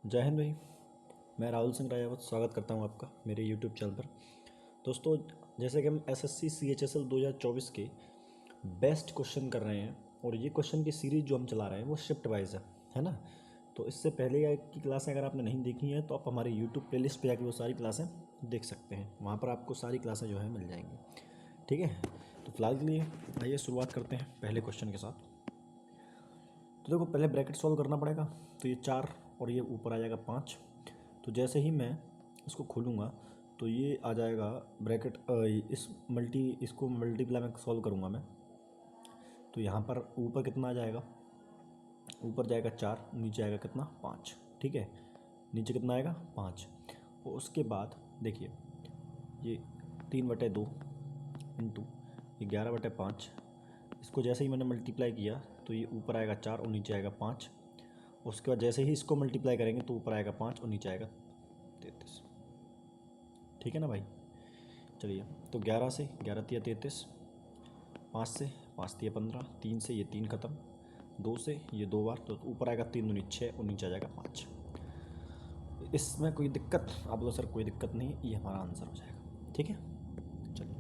जय हिंद भाई। मैं राहुल सिंह राजावत स्वागत करता हूं आपका मेरे यूट्यूब चैनल पर। दोस्तों, जैसे कि हम एसएससी CHSL 2024 के बेस्ट क्वेश्चन कर रहे हैं और ये क्वेश्चन की सीरीज़ जो हम चला रहे हैं वो शिफ्ट वाइज है ना। तो इससे पहले की क्लासें अगर आपने नहीं देखी हैं तो आप हमारे यूट्यूब प्लेलिस्ट पे जाकर वो सारी क्लासें देख सकते हैं। वहाँ पर आपको सारी क्लासें जो है मिल जाएंगी। ठीक है, तो फिलहाल के लिए आइए शुरुआत करते हैं पहले क्वेश्चन के साथ। तो देखो, पहले ब्रैकेट सॉल्व करना पड़ेगा। तो ये 4 और ये ऊपर आ जाएगा 5। तो जैसे ही मैं इसको खोलूँगा तो ये आ जाएगा ब्रैकेट, इसको मल्टीप्लाई में सॉल्व करूँगा मैं। तो यहाँ पर ऊपर कितना आ जाएगा, ऊपर जाएगा 4, नीचे आएगा कितना 5। ठीक है, नीचे कितना आएगा 5। और उसके बाद देखिए ये 3/2 इंटू ये 11/5। इसको जैसे ही मैंने मल्टीप्लाई किया तो ये ऊपर आएगा 4 और नीचे आएगा 5। उसके बाद जैसे ही इसको मल्टीप्लाई करेंगे तो ऊपर आएगा 5 और नीचे आएगा 33। ठीक है ना भाई। चलिए, तो 11 से 11 तिया 33, 5 से 5 तिया 15, 3 से ये 3 खत्म, 2 से ये 2 बार, तो ऊपर आएगा 3 दूनी 6 और नीचे आ जाएगा 5। इसमें कोई दिक्कत? आप बोलो सर कोई दिक्कत नहीं, ये हमारा आंसर हो जाएगा। ठीक है, चलिए।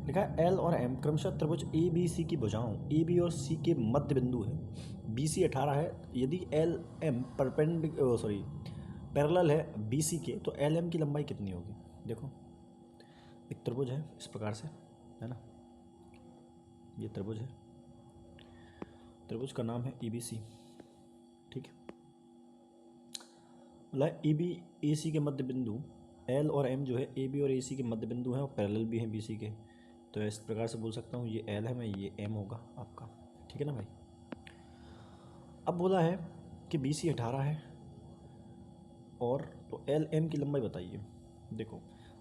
लिखा है एल और एम क्रमशः त्रिभुज ए बी सी की भुजाओं ए बी और सी के मध्य बिंदु है। बी सी 18 है। यदि एल एम पैरेलल है बी सी के तो एल एम की लंबाई कितनी होगी। देखो, एक त्रिभुज है इस प्रकार से, है ना। ये त्रिभुज है, त्रिभुज का नाम है EBC। ठीक है, बोला EB AC के मध्य बिंदु L और M जो है AB और AC के मध्य बिंदु हैं और पैरेलल भी हैं BC के। तो इस प्रकार से बोल सकता हूँ ये L है, मैं ये M होगा आपका। ठीक है ना भाई। अब बोला है कि BC 18 है और तो LM की लंबाई बताइए। देखो,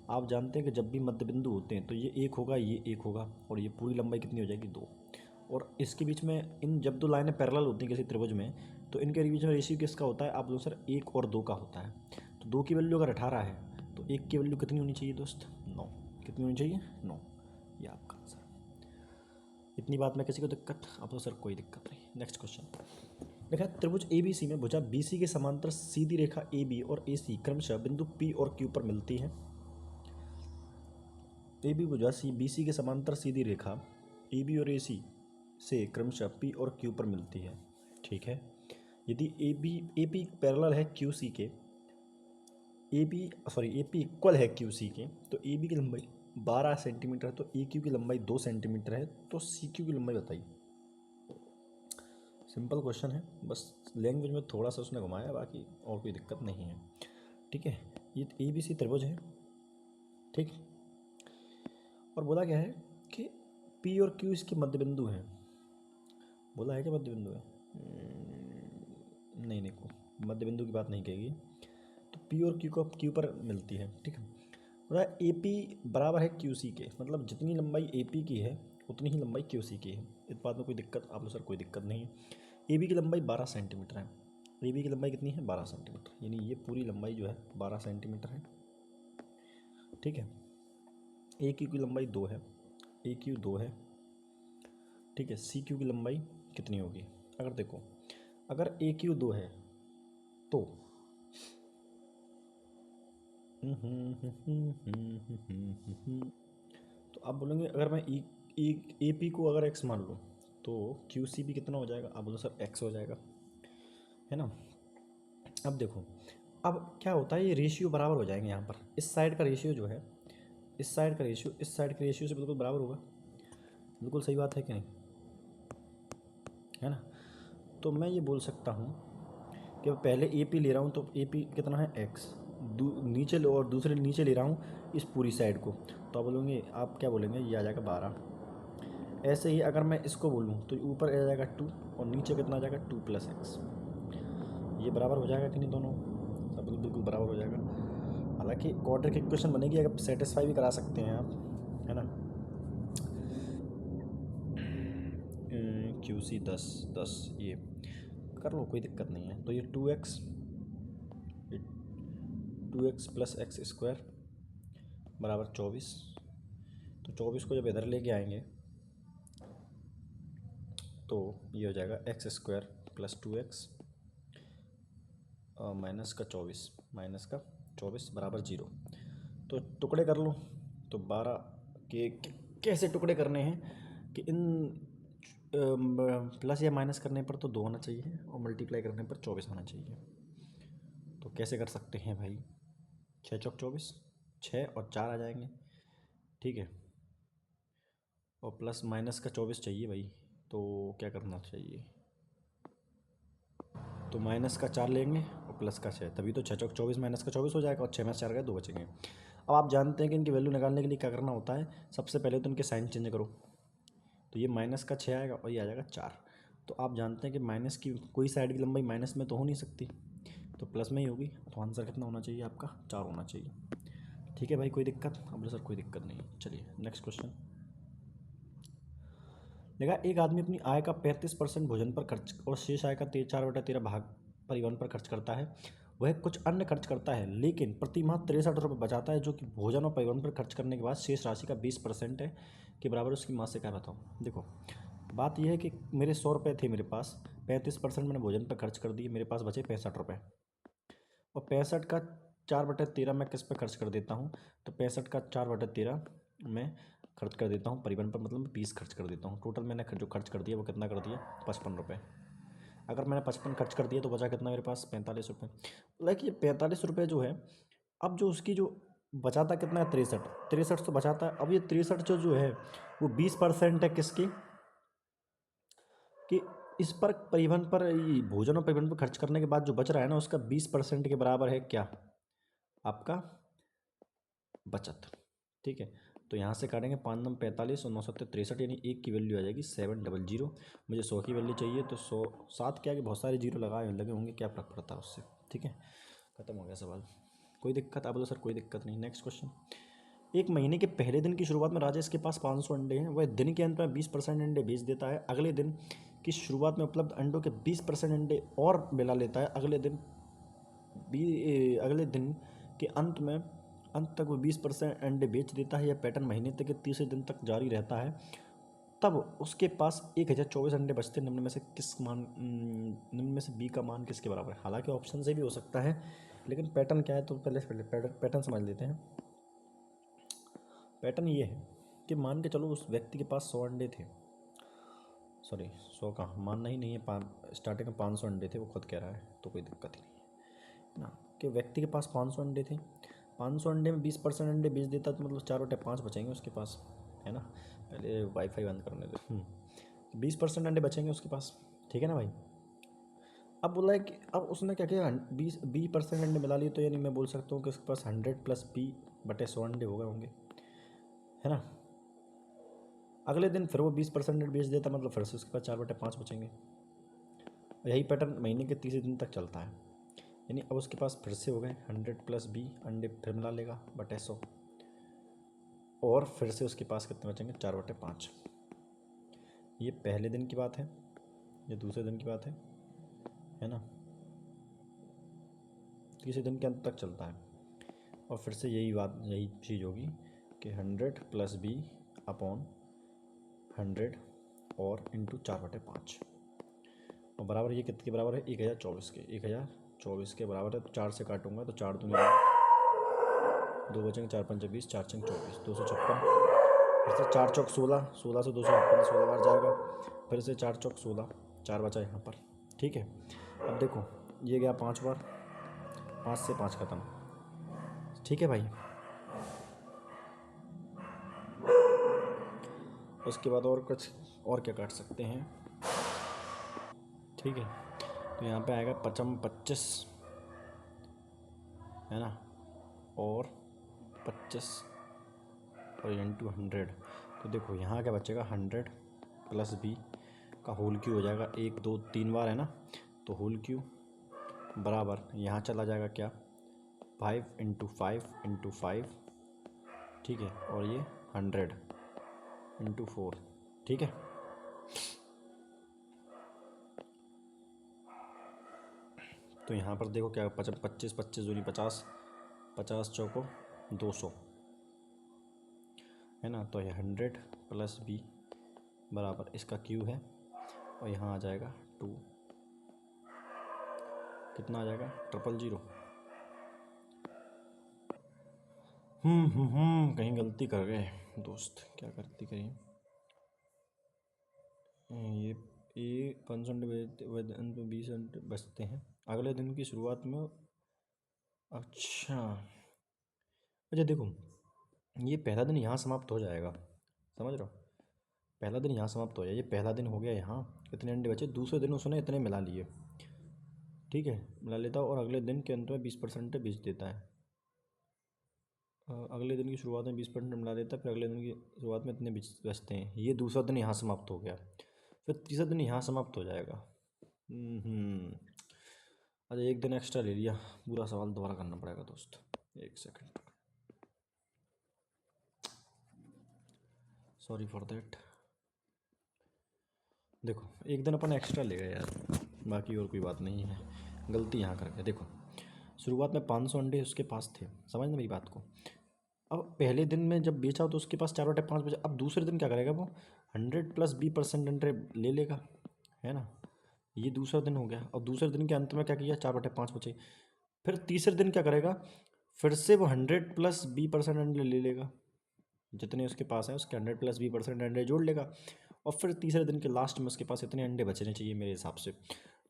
आप जानते हैं कि जब भी मध्य बिंदु होते हैं तो ये एक होगा, ये एक होगा और ये पूरी लंबाई कितनी हो जाएगी 2। और इसके बीच में इन जब दो लाइनें पैरेलल होती हैं किसी त्रिभुज में तो इनके बीच में रेशियो किसका होता है। आप लोग सर 1 और 2 का होता है। तो 2 की वैल्यू अगर 18 है तो 1 की वैल्यू कितनी होनी चाहिए दोस्त, 9। कितनी होनी चाहिए, 9। ये आपका आंसर। इतनी बात में किसी को दिक्कत? आप लोग सर कोई दिक्कत नहीं। नेक्स्ट क्वेश्चन देखा, त्रिभुज ABC में भुजा BC के समांतर सीधी रेखा AB और AC क्रमशः बिंदु P और Q पर मिलती है। AB भुजा BC के समांतर सीधी रेखा AB और AC से क्रमशः P और Q पर मिलती है। ठीक है, यदि AP पैरेलल है QC के, AP इक्वल है QC के, तो AB की लंबाई 12 सेंटीमीटर है, तो AQ की लंबाई 2 सेंटीमीटर है, तो CQ की लंबाई बताइए। सिंपल क्वेश्चन है, बस लैंग्वेज में थोड़ा सा उसने घुमाया, बाकी और कोई दिक्कत नहीं है। ठीक है, ये ABC त्रिभुज है। ठीक, और बोला क्या है कि P और Q इसके मध्य बिंदु हैं। बोला है कि मध्य बिंदु है, नहीं को मध्य बिंदु की बात नहीं कहेगी। तो P और Q को Q पर मिलती है। ठीक है, बोला AP बराबर है QC के, मतलब जितनी लंबाई AP की है उतनी ही लंबाई QC की है। इस बात में कोई दिक्कत? आप लोग सर कोई दिक्कत नहीं है। AB की लंबाई 12 सेंटीमीटर है। AB की लंबाई कितनी है, 12 सेंटीमीटर, यानी ये पूरी लंबाई जो है 12 सेंटीमीटर है। ठीक है, AQ की लंबाई 2 है, AQ 2 है। ठीक है, CQ की लंबाई कितनी होगी? अगर देखो, अगर AQ 2 है तो आप बोलेंगे अगर मैं AP को अगर x मान लूँ तो QC भी कितना हो जाएगा? आप बोलो सर x हो जाएगा, है ना। अब देखो, अब क्या होता है, ये रेशियो बराबर हो जाएंगे यहाँ पर। इस साइड का रेशियो जो है, इस साइड का रेशियो इस साइड के रेशियो से बिल्कुल बराबर होगा। बिल्कुल सही बात है कि नहीं, है ना। तो मैं ये बोल सकता हूँ कि पहले AP ले रहा हूँ तो AP कितना है x, नीचे लो और दूसरे नीचे ले रहा हूँ इस पूरी साइड को, तो आप बोलेंगे, आप क्या बोलेंगे, ये आ जाएगा 12। ऐसे ही अगर मैं इसको बोलूँ तो ऊपर आ जाएगा 2 और नीचे कितना आ जाएगा 2 + x। ये बराबर हो जाएगा कि नहीं, दोनों सब बिल्कुल बराबर हो जाएगा। हालांकि क्वाड्रेटिक इक्वेशन बनेगी, अगर सेटिस्फाई भी करा सकते हैं आप, है ना। QC 10 ये कर लो, कोई दिक्कत नहीं है। तो ये 2x + x² बराबर 24। तो 24 को जब इधर लेके आएंगे तो ये हो जाएगा x² + 2x -24 बराबर 0। तो टुकड़े कर लो। तो 12 के कैसे टुकड़े करने हैं कि इन प्लस या माइनस करने पर तो 2 होना चाहिए और मल्टीप्लाई करने पर 24 होना चाहिए। तो कैसे कर सकते हैं भाई? 6 चौक 24, 6 और 4 आ जाएंगे, ठीक है। और प्लस माइनस का 24 चाहिए भाई, तो क्या करना चाहिए? तो माइनस का 4 लेंगे और प्लस का 6, तभी तो 6 चौक 24 माइनस का 24 हो जाएगा और 6 में से 4 गए 2 बचेंगे। अब आप जानते हैं कि इनकी वैल्यू निकालने के लिए क्या करना होता है। सबसे पहले तो इनके साइन चेंज करो, तो ये माइनस का 6 आएगा और ये आ जाएगा 4। तो आप जानते हैं कि माइनस की कोई साइड की लंबाई माइनस में तो हो नहीं सकती, तो प्लस में ही होगी। तो आंसर कितना होना चाहिए आपका? 4 होना चाहिए। ठीक है भाई, कोई दिक्कत? अब सर कोई दिक्कत नहीं। चलिए नेक्स्ट क्वेश्चन। देखा, एक आदमी अपनी आय का 35% भोजन पर खर्च और शेष आय का 4/13 भाग परिवहन पर खर्च करता है। वह कुछ अन्य खर्च करता है लेकिन प्रति माह 63 रुपये बचाता है, जो कि भोजन और परिवहन पर खर्च करने के बाद शेष राशि का 20% है के बराबर। उसकी मासिक आय बताओ। देखो, बात यह है कि मेरे 100 रुपये थे मेरे पास, 35% मैंने भोजन पर खर्च कर दिए, मेरे पास बचे 65 रुपये। और 65 का 4/13 मैं किस पे खर्च कर देता हूँ? तो 65 का 4/13 मैं खर्च कर देता हूँ परिवहन पर, मतलब 20 खर्च कर देता हूँ। टोटल मैंने जो खर्च कर दिया वो कितना कर दिया? 55 रुपये। अगर मैंने 55 खर्च कर दिया तो बचा कितना मेरे पास? 45 रुपये। लाइक ये 45 रुपये जो है, अब जो उसकी जो बचाता कितना है? 63 तो बचाता है। अब ये 63 जो है वो 20% है किसकी? कि इस पर परिवहन पर, ये भोजन और परिवहन पर खर्च करने के बाद जो बच रहा है ना, उसका 20% के बराबर है क्या? आपका बचत। ठीक है, तो यहाँ से काटेंगे 5 9 45 और 9 7 63, यानी एक की वैल्यू आ जाएगी 700। मुझे 100 की वैल्यू चाहिए, तो 100 7 के आगे बहुत सारे जीरो लगे होंगे, क्या फर्क पड़ता है उससे। ठीक है, खत्म हो गया सवाल। कोई दिक्कत? आप बोलो सर कोई दिक्कत नहीं। Next question. एक महीने के पहले दिन की शुरुआत में राजेश के पास 500 अंडे हैं। वह दिन के अंत में 20% अंडे बेच देता है। अगले दिन की शुरुआत में उपलब्ध अंडों के 20% अंडे और मिला लेता है। अगले दिन के अंत तक वो 20% अंडे बेच देता है। यह पैटर्न महीने तक के तीसरे दिन तक जारी रहता है। तब उसके पास 1024 अंडे बचते हैं। निम्न में से बी का मान किसके बराबर है? हालांकि ऑप्शन से भी हो सकता है, लेकिन पैटर्न क्या है तो पहले पैटर्न समझ लेते हैं। पैटर्न ये है कि मान के चलो उस व्यक्ति के पास 100 अंडे थे। सॉरी, 100 कहाँ, मानना ही नहीं है, स्टार्टिंग में 500 अंडे थे, वो खुद कह रहा है, तो कोई दिक्कत ही नहीं ना। कि व्यक्ति के पास 500 अंडे थे, 500 अंडे में 20% अंडे बेच देता तो मतलब 4/5 बचेंगे उसके पास, है ना। पहले वाईफाई बंद करने दो। 20% अंडे बचेंगे उसके पास, ठीक है ना भाई। अब बोला है कि अब उसने क्या किया, 20% अंडे मिला लिए, तो यानी मैं बोल सकता हूँ कि उसके पास 100 + b/100 अंडे हो गए होंगे, है ना। अगले दिन फिर वो 20% बेच देता, मतलब फिर से उसके पास 4/5 बचेंगे। यही पैटर्न महीने के तीसरे दिन तक चलता है। यानी अब उसके पास फिर से हो गए 100 + b अंडे, फिर मिला लेगा बटे 100, और फिर से उसके पास कितने बचेंगे? 4/5। ये पहले दिन की बात है, ये दूसरे दिन की बात है ना। तीसरे दिन के अंत तक चलता है, और फिर से यही चीज़ होगी कि 100 + b/100 और इंटू 4/5, और बराबर ये कितने के बराबर है? 1024 के। 1024 के बराबर है। तो 4 से काटूंगा तो 4 दूनी 2 बचेंगे, 4 5 20, 4 6 24, 256। फिर से 4 चौक 16, 16 से 256, 16 बार जाएगा। फिर से 4 चौक 16, 4 बचा यहाँ पर, ठीक है। अब देखो ये गया 5 बार, 5 से 5 खत्म, ठीक है भाई। उसके बाद और कुछ और क्या काट सकते हैं, ठीक है। तो यहाँ पे आएगा 5 25, है ना, और 25 और इंटू 100। तो देखो यहाँ क्या बचेगा, 100 + b का होल क्यू हो जाएगा। 1 2 3 बार है ना, तो होल क्यू बराबर यहाँ चला जाएगा क्या, 5 × 5 × 5, ठीक है। और ये 100 × 4, ठीक है। तो यहाँ पर देखो क्या, 25 25 दूनी 50, 50 चौको 200, है ना। तो ये 100 + b बराबर इसका क्यू है, और यहाँ आ जाएगा 2, कितना आ जाएगा 000। कहीं गलती कर गए दोस्त, क्या करती कहीं ये 500 बचते हैं अगले दिन की शुरुआत में। अच्छा अच्छा देखो, ये पहला दिन यहाँ समाप्त हो जाएगा, समझ रहे हो, पहला दिन यहाँ समाप्त हो जाए, ये पहला दिन हो गया यहाँ, कितने अंडे बचे, दूसरे दिन उसने इतने मिला लिए, ठीक है, मिला लेता और अगले दिन के अंत में 20% बेच देता है। अगले दिन की शुरुआत में 20% मिला देता है, फिर अगले दिन की शुरुआत में इतने बचते हैं, ये दूसरा दिन यहाँ समाप्त हो गया, फिर तीसरा दिन यहाँ समाप्त हो जाएगा। अच्छा एक दिन एक्स्ट्रा ले लिया, पूरा सवाल दोबारा करना पड़ेगा दोस्त, एक सेकंड, सॉरी फॉर देट। देखो एक दिन अपन एक्स्ट्रा ले गए यार, बाकी और कोई बात नहीं है, गलती यहाँ करके। देखो शुरुआत में 500 अंडे उसके पास थे, समझना मेरी बात को। अब पहले दिन में जब बेचा तो उसके पास 4/5 बचे, अब दूसरे दिन क्या करेगा वो 100 + 20% अंडे ले लेगा, है ना, ये दूसरा दिन हो गया। और दूसरे दिन के अंत में क्या किया, 4/5 बचे। फिर तीसरे दिन क्या करेगा, फिर से वो 100 + 20% अंडे ले लेगा, जितने उसके पास है उसके 100 + 20% अंडे जोड़ लेगा, और फिर तीसरे दिन के लास्ट में उसके पास इतने अंडे बचने चाहिए मेरे हिसाब से।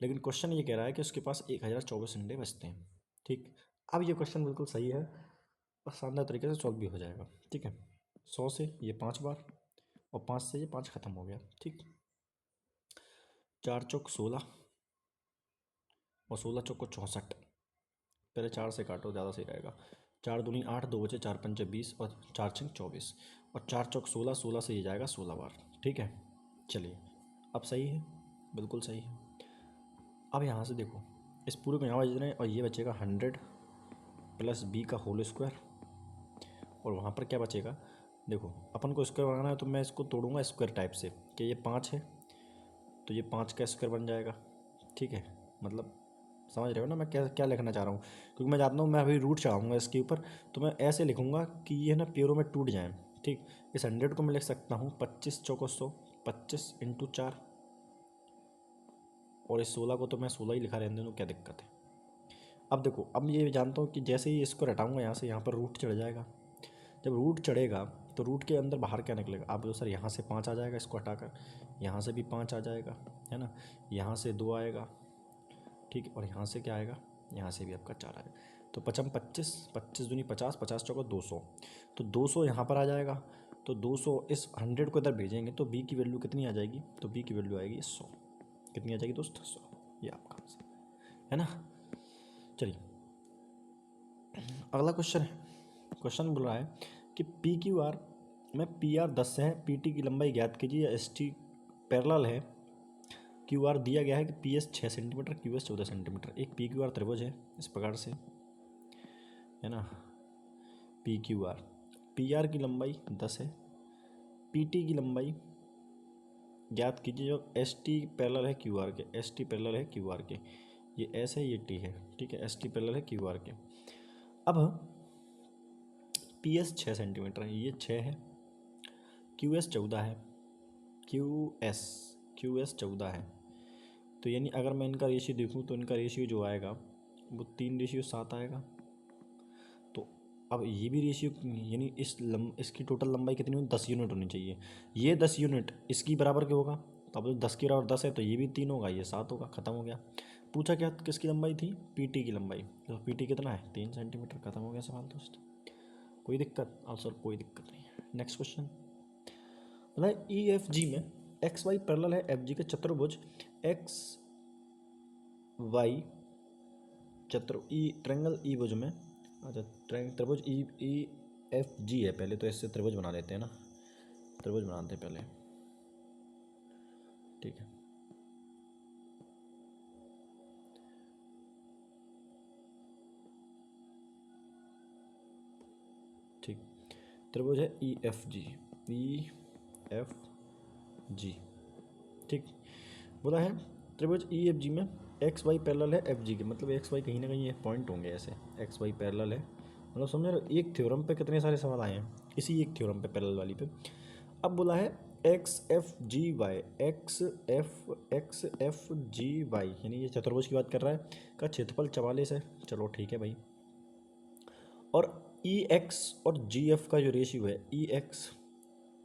लेकिन क्वेश्चन ये कह रहा है कि उसके पास 1024 अंडे बचते हैं, ठीक। अब ये क्वेश्चन बिल्कुल सही है और शानदार तरीके से सॉल्व भी हो जाएगा, ठीक है। 100 से ये 5 बार और 5 से ये 5 खत्म हो गया, ठीक। 4 चौक 16 और 16 चौक को 64, पहले 4 से काटो ज़्यादा सही रहेगा। 4 दूनी 8, 2 बचे, 4 पंचे 20 और 4 छंग 24 और 4 चौक 16, 16 से ये जाएगा 16 बार, ठीक है। चलिए अब सही है, बिल्कुल सही है। अब यहाँ से देखो इस पूरे को यहाँ बच रहे हैं और ये बचेगा 100 + b का होल स्क्वायर, और वहाँ पर क्या बचेगा, देखो अपन को स्क्वायर बनाना है तो मैं इसको तोड़ूंगा स्क्वायर टाइप से, कि ये 5 है तो ये 5 का स्क्वायर बन जाएगा, ठीक है। मतलब समझ रहे हो ना मैं क्या क्या लिखना चाह रहा हूँ, क्योंकि मैं जानता हूँ मैं अभी रूट चढ़ाऊँगा इसके ऊपर, तो मैं ऐसे लिखूँगा कि ये ना पेड़ों में टूट जाए, ठीक। इस 100 को मैं लिख सकता हूँ 25 चौको 100, 25 × 4, और इस 16 को तो मैं 16 ही लिखा रहने दूँ, क्या दिक्कत है। अब देखो अब ये जानता हूँ कि जैसे ही इसको हटाऊँगा यहाँ से, यहाँ पर रूट चढ़ जाएगा, जब रूट चढ़ेगा तो रूट के अंदर बाहर क्या निकलेगा, आप जो सर यहाँ से 5 आ जाएगा, इसको हटाकर यहाँ से भी 5 आ जाएगा, है ना, यहाँ से 2 आएगा, ठीक है, और यहाँ से क्या आएगा, यहाँ से भी आपका 4 आएगा। तो 5 25, 25 दूनी 50, 50 चौका 200, तो 200 यहाँ पर आ जाएगा, तो 200 इस 100 को इधर भेजेंगे तो b की वैल्यू कितनी आ जाएगी, तो b की वैल्यू आएगी 100, कितनी आ जाएगी दोस्त, 100, ये आपका आंसर है ना। चलिए अगला क्वेश्चन है, क्वेश्चन बोल रहा है कि PQR में PR 10 है, PT की लंबाई ज्ञात कीजिए, ST पैरेलल है, QR दिया गया है कि PS 6 सेंटीमीटर, QS 14 सेंटीमीटर। एक PQR त्रिभुज है इस प्रकार से, है ना, PQR, PR की लंबाई 10 है, PT की लंबाई ज्ञात कीजिए, जो ST पैरेलल है QR के, ST पैरेलल है QR के, ये S है ये T है, ठीक है, ST पैरेलल है QR के। अब PS 6 सेंटीमीटर है, ये 6 है, QS 14 है, QS 14 है, तो यानी अगर मैं इनका रेशियो देखूँ तो इनका रेशियो जो आएगा वो 3:7 आएगा। तो अब ये भी रेशियो, यानी इसकी टोटल लंबाई कितनी होनी, 10 यूनिट होनी चाहिए, ये 10 यूनिट इसकी बराबर के होगा, तो अब 10 की बराबर 10 है तो ये भी 3 होगा, ये 7 होगा, ख़त्म हो गया। पूछा क्या किसकी लंबाई थी, PT की लंबाई, तो PT कितना है 3 सेंटीमीटर, ख़त्म हो गया सवाल दोस्त, कोई दिक्कत, आंसर कोई दिक्कत नहीं है। नेक्स्ट क्वेश्चन मतलब EFG में XY पैरेलल है FG के चतुर्भुज XY ट्रायंगल ई भुज में, अच्छा त्रिभुज EFG है, पहले तो इससे त्रिभुज बना लेते हैं ना, त्रिभुज बनाते हैं पहले, ठीक है। ठीक, त्रिभुज है EFG, ठीक, बोला है त्रिभुज EFG में XY पैरेलल है FG के, मतलब XY कहीं ना कहीं ये पॉइंट होंगे ऐसे, XY पैरेलल है, मतलब समझ रहे हो, एक थ्योरम पे कितने सारे सवाल आए हैं, इसी एक थ्योरम पे पैरेलल वाली पे। अब बोला है XFGY, XFGY यानी ये चतुर्भुज की बात कर रहा है, का क्षेत्रफल 44 है। चलो ठीक है भाई। और EX और GF का जो रेशियो है, EX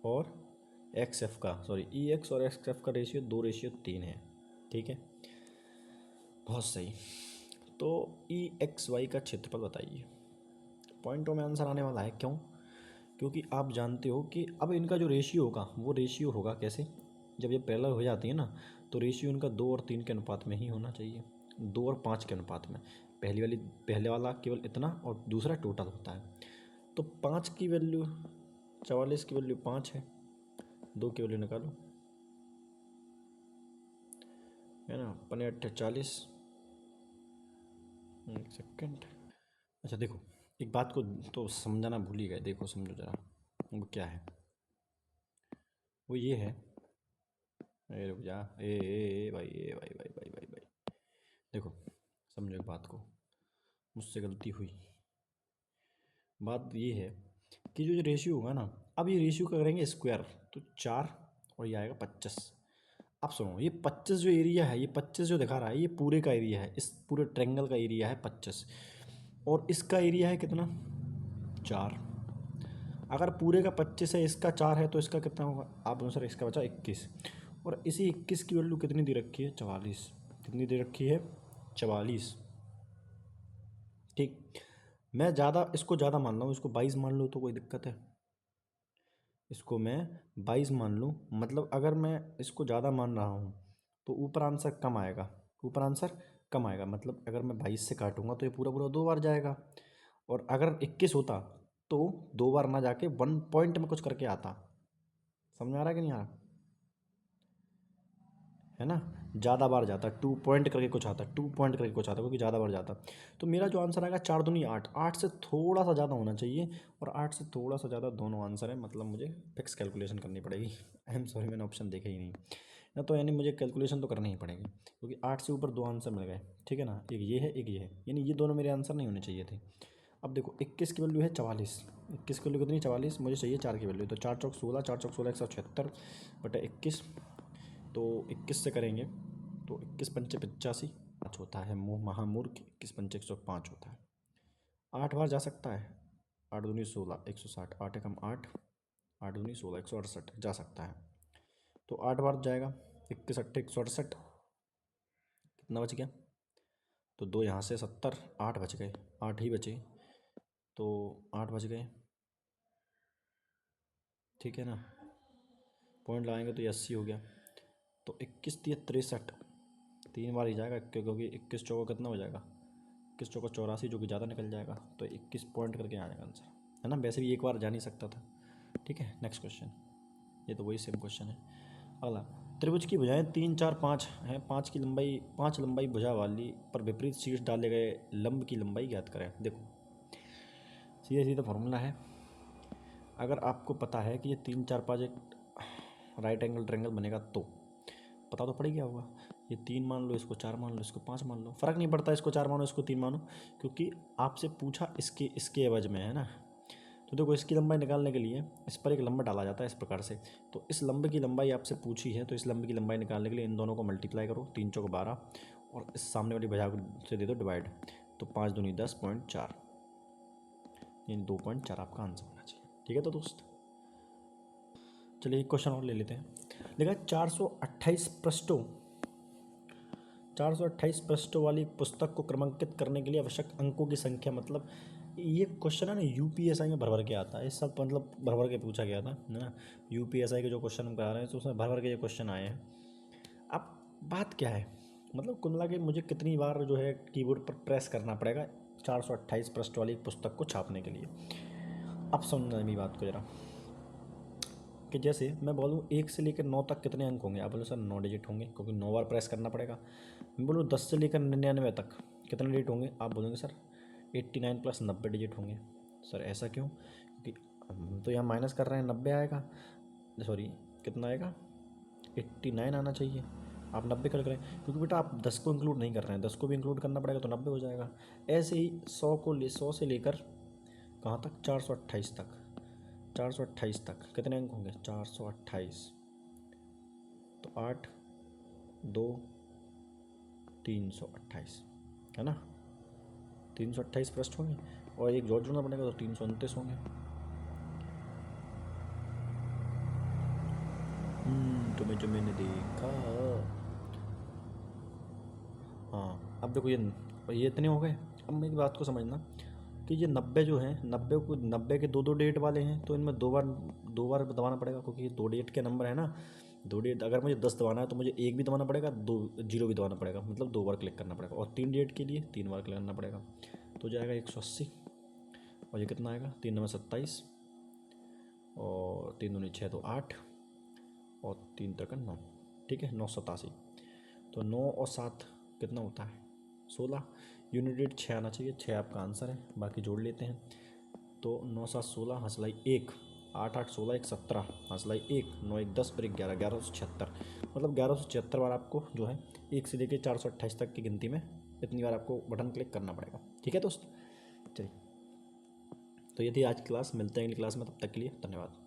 और XF का, सॉरी EX और XF का रेशियो 2:3 है। ठीक है, बहुत सही। तो EXY का क्षेत्रफल बताइए। पॉइंटों में आंसर आने वाला है, क्यों? क्योंकि आप जानते हो कि अब इनका जो रेशियो होगा वो रेशियो होगा कैसे, जब ये पैरेलल हो जाती है ना, तो रेशियो इनका 2 और 3 के अनुपात में ही होना चाहिए, 2 और 5 के अनुपात में। पहले वाला केवल इतना और दूसरा टोटल होता है। तो 5 की वैल्यू 44 की वैल्यू 5 है, 2 की वैल्यू निकालो, है ना, 45। एक सेकेंड। अच्छा देखो, एक बात को तो समझाना भूल ही गए, देखो समझो जरा, वो क्या है, वो ये है। ए रुक जा, ए भाई, ए भाई भाई भाई भाई भाई, देखो समझो एक बात को, मुझसे गलती हुई। बात ये है कि जो रेशियो होगा ना, अब ये रेशियो का करेंगे स्क्वायर, तो 4 और ये आएगा 25। अब सुनो, ये 25 जो एरिया है, ये 25 जो दिखा रहा है, ये पूरे का एरिया है, इस पूरे ट्रायंगल का एरिया है 25, और इसका एरिया है कितना, 4। अगर पूरे का 25 है, इसका 4 है, तो इसका कितना होगा आप अनुसार, इसका बचा 21। और इसी 21 की वैल्यू कितनी दे रखी है, 44। कितनी दे रखी है, 44। ठीक, मैं ज़्यादा, इसको ज़्यादा मान रहा हूँ, इसको 22 मान लूँ तो कोई दिक्कत है? इसको मैं 22 मान लूँ, मतलब अगर मैं इसको ज़्यादा मान रहा हूँ तो ऊपर आंसर कम आएगा, ऊपर आंसर कम आएगा, मतलब अगर मैं 22 से काटूंगा तो ये पूरा पूरा 2 बार जाएगा। और अगर 21 होता तो 2 बार ना जाके 1 पॉइंट में कुछ करके आता। समझ में आ रहा है कि नहीं आ रहा? है ना, ज़्यादा बार जाता, 2 पॉइंट करके कुछ आता, 2 पॉइंट करके कुछ आता, क्योंकि ज़्यादा बार जाता। तो मेरा जो आंसर आएगा 4 दूनी 8, 8 से थोड़ा सा ज़्यादा होना चाहिए, और 8 से थोड़ा सा ज़्यादा दोनों आंसर है, मतलब मुझे फिक्स कैलकुलेशन करनी पड़ेगी। आई एम सॉरी, मैंने ऑप्शन देखे ही नहीं ना, तो यानी मुझे कैलकुलेशन तो करनी ही पड़ेगी, क्योंकि 8 से ऊपर 2 आंसर मिल गए। ठीक है ना, एक ये है, एक ये है, यानी ये दोनों मेरे आंसर नहीं होने चाहिए थे। अब देखो 21 की वैल्यू है 44, 21 की वैल्यू कितनी, 44, मुझे चाहिए 4 की वैल्यू, तो 4 चौक 16, 4 चौक 16, 176 बटा 21, तो 21 से करेंगे तो 21 पंचे 85, 5 होता है, मुँह महामूर्ख, 21 पंचे 105 होता है। 8 बार जा सकता है, 8 दूनी 16, 160, 8 एकम 8, 8 दूनी 16, 168 जा सकता है, तो 8 बार जाएगा, 21 अट्ठे 168, कितना बच गया, तो 2 यहाँ से 70, 8 बच गए, 8 ही बचे, तो 8 बच गए। ठीक है ना, पॉइंट लगाएंगे तो ये 80 हो गया, तो 21 दिया 63, 3 बार ही जाएगा, क्योंकि 21 चौका कितना हो जाएगा, 21 चौका 84, जो कि ज़्यादा निकल जाएगा, तो 21 पॉइंट करके आ जाएगा आंसर, है ना। वैसे भी एक बार जा नहीं सकता था। ठीक है, नेक्स्ट क्वेश्चन, ये तो वही सेम क्वेश्चन है। अगला, त्रिभुज की भुजाएं 3, 4, 5 हैं, 5 लंबाई भुजा वाली पर विपरीत शीर्ष डाले गए लंब की लंबाई ज्ञात करें। देखो सीधा सीधा फॉर्मूला है, अगर आपको पता है कि ये 3, 4, 5 एक राइट एंगल ट्रायंगल बनेगा, तो पता तो पड़ गया होगा, ये 3 मान लो, इसको 4 मान लो, इसको 5 मान लो, फ़र्क नहीं पड़ता इसको 4 मानो इसको 3 मानो, क्योंकि आपसे पूछा इसके एवज में, है ना। तो देखो इसकी लंबाई निकालने के लिए इस पर एक लंबा डाला जाता है इस प्रकार से, तो इस लंबे की लंबाई आपसे पूछी है, तो इस लंबे की लंबाई निकालने के लिए इन दोनों को मल्टीप्लाई करो, 3 चौक 12, और इस सामने वाली भुजा से दे दो डिवाइड, तो 5 दूनी 10.4, यानी 2.4 आपका आंसर होना चाहिए। ठीक है तो दोस्त, चलिए एक क्वेश्चन और ले लेते हैं। देखा 428 पृष्ठों वाली पुस्तक को क्रमांकित करने के लिए आवश्यक अंकों की संख्या, मतलब ये क्वेश्चन है ना यूपीएसआई में भर भर के आता है, इस सब मतलब भर भर के पूछा गया था, है ना। यूपीएसआई के जो क्वेश्चन हम करा रहे हैं तो उसमें भर भर के ये क्वेश्चन आए हैं। अब बात क्या है, मतलब कुल मिला के मुझे कितनी बार जो है कीबोर्ड पर प्रेस करना पड़ेगा 428 पृष्ठ वाली पुस्तक को छापने के लिए। अब समझना मेरी बात को जरा, कि जैसे मैं बोलूँ 1 से लेकर 9 तक कितने अंक होंगे, आप बोलो सर 9 डिजिट होंगे, क्योंकि 9 बार प्रेस करना पड़ेगा। मैं बोलूँ 10 से लेकर 99 तक कितने डिजिट होंगे, आप बोलेंगे सर 89 प्लस 90 डिजिट होंगे। सर ऐसा क्यों, क्योंकि हम तो यहाँ माइनस कर रहे हैं, 90 आएगा, सॉरी कितना आएगा, 89 आना चाहिए, आप 90 कर रहे हैं, क्योंकि बेटा आप 10 को इंक्लूड नहीं कर रहे हैं, 10 को भी इंक्लूड करना पड़ेगा तो 90 हो जाएगा। ऐसे ही 100 से लेकर कहाँ तक, 428 तक, 428 तक कितने अंक होंगे, 428, तो 8 2 328 है ना, 328 पृष्ठ होंगे और एक जोड़ जोड़ना पड़ेगा तो 329 होंगे। तुम्हें जो मैंने देखा। हाँ अब देखो ये इतने हो गए। अब मेरी बात को समझना कि ये 90 जो है, 90 के दो डेट वाले हैं, तो इनमें दो बार दबाना पड़ेगा, क्योंकि ये 2 डेट के नंबर है ना। 2 डेट अगर मुझे 10 दबाना है तो मुझे 1 भी दबाना पड़ेगा, 2 0 भी दबाना पड़ेगा, मतलब 2 बार क्लिक करना पड़ेगा। और 3 डेट के लिए 3 बार क्लिक करना पड़ेगा। तो जाएगा 180 और ये कितना आएगा, 3 9 27 और 3 दूनी 6 तो 8 और 3 3 9, ठीक है 987। तो 9 और 7 कितना होता है, 16। यूनिट डेट 6 आना चाहिए, 6 आपका आंसर है, बाकी जोड़ लेते हैं। तो 9 7 16 हंसलाई 1, 8 8 16 1 17 हंसलाई 1, 9 1 10 फिर 11 1176, मतलब 1176 बार आपको जो है 1 से लेकर 428 तक की गिनती में इतनी बार आपको बटन क्लिक करना पड़ेगा। ठीक है दोस्त, चलिए तो ये थी आज की क्लास, मिलते हैं अगली क्लास में, तब तक के लिए धन्यवाद।